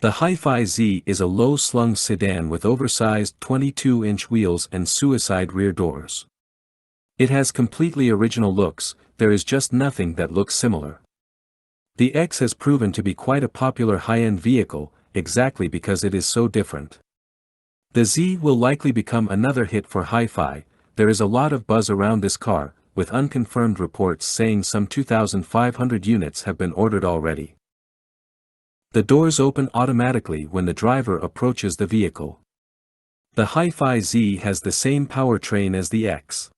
The HiPhi Z is a low-slung sedan with oversized 22-inch wheels and suicide rear doors. It has completely original looks, there is just nothing that looks similar. The X has proven to be quite a popular high-end vehicle, exactly because it is so different. The Z will likely become another hit for HiPhi. There is a lot of buzz around this car, with unconfirmed reports saying some 2,500 units have been ordered already. The doors open automatically when the driver approaches the vehicle. The HiPhi Z has the same powertrain as the X.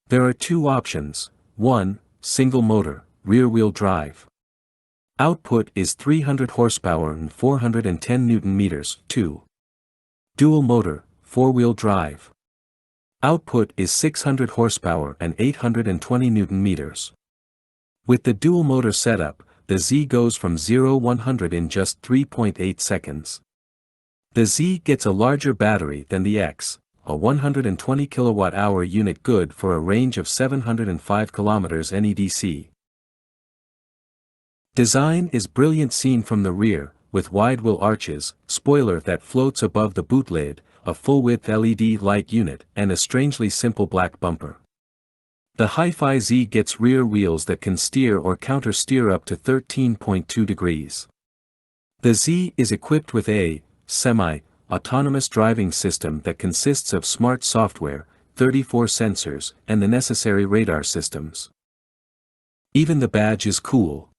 There are two options: 1, single motor, rear-wheel drive. Output is 300 horsepower and 410 Nm. 2. Dual motor, 4-wheel drive. Output is 600 horsepower and 820 Nm. With the dual motor setup, the Z goes from 0-100 in just 3.8 seconds. The Z gets a larger battery than the X, a 120 kWh unit good for a range of 705 km NEDC. Design is brilliant seen from the rear, with wide wheel arches, spoiler that floats above the boot lid, a full-width LED light unit, and a strangely simple black bumper. The HiPhi Z gets rear wheels that can steer or counter-steer up to 13.2 degrees. The Z is equipped with a semi-autonomous driving system that consists of smart software, 34 sensors, and the necessary radar systems. Even the badge is cool.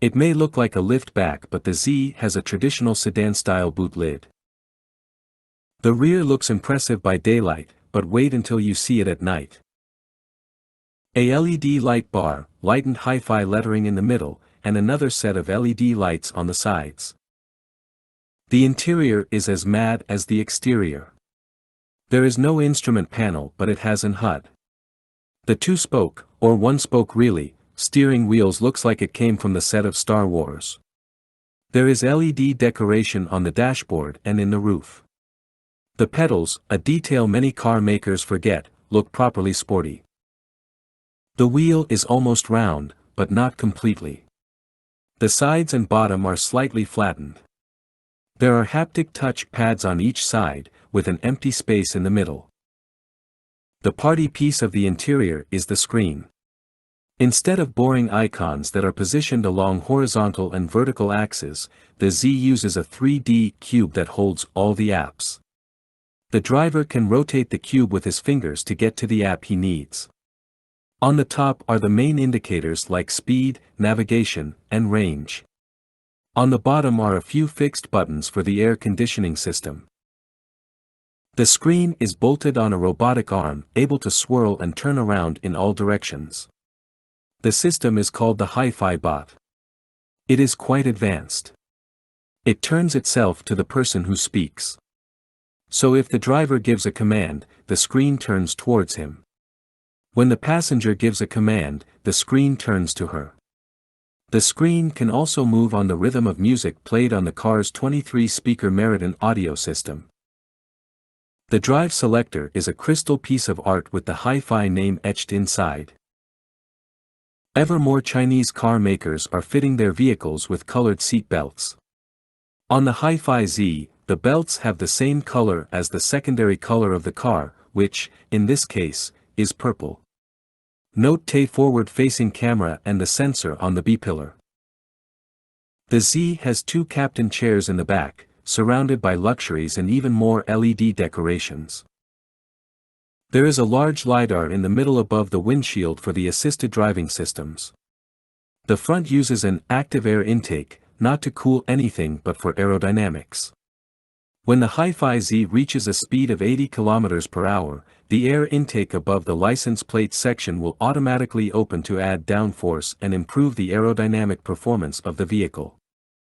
It may look like a liftback, but the Z has a traditional sedan-style boot lid. The rear looks impressive by daylight, but wait until you see it at night. A LED light bar, lightened HiPhi lettering in the middle, and another set of LED lights on the sides. The interior is as mad as the exterior. There is no instrument panel, but it has an HUD. The two-spoke, or one-spoke really, steering wheels looks like it came from the set of Star Wars. There is LED decoration on the dashboard and in the roof. The pedals, a detail many car makers forget, look properly sporty. The wheel is almost round, but not completely. The sides and bottom are slightly flattened. There are haptic touch pads on each side, with an empty space in the middle. The party piece of the interior is the screen. Instead of boring icons that are positioned along horizontal and vertical axes, the Z uses a 3D cube that holds all the apps. The driver can rotate the cube with his fingers to get to the app he needs. On the top are the main indicators like speed, navigation, and range. On the bottom are a few fixed buttons for the air conditioning system. The screen is bolted on a robotic arm, able to swirl and turn around in all directions. The system is called the HiPhi Bot. It is quite advanced. It turns itself to the person who speaks. So if the driver gives a command, the screen turns towards him. When the passenger gives a command, the screen turns to her. The screen can also move on the rhythm of music played on the car's 23-speaker Meriton audio system. The drive selector is a crystal piece of art with the HiPhi name etched inside. Ever more Chinese car makers are fitting their vehicles with colored seat belts. On the HiPhi Z, the belts have the same color as the secondary color of the car, which, in this case, is purple. Note the forward-facing camera and the sensor on the B-pillar. The Z has two captain chairs in the back, surrounded by luxuries and even more LED decorations. There is a large LiDAR in the middle above the windshield for the assisted driving systems. The front uses an active air intake, not to cool anything but for aerodynamics. When the HiPhi Z reaches a speed of 80 km per hour, the air intake above the license plate section will automatically open to add downforce and improve the aerodynamic performance of the vehicle.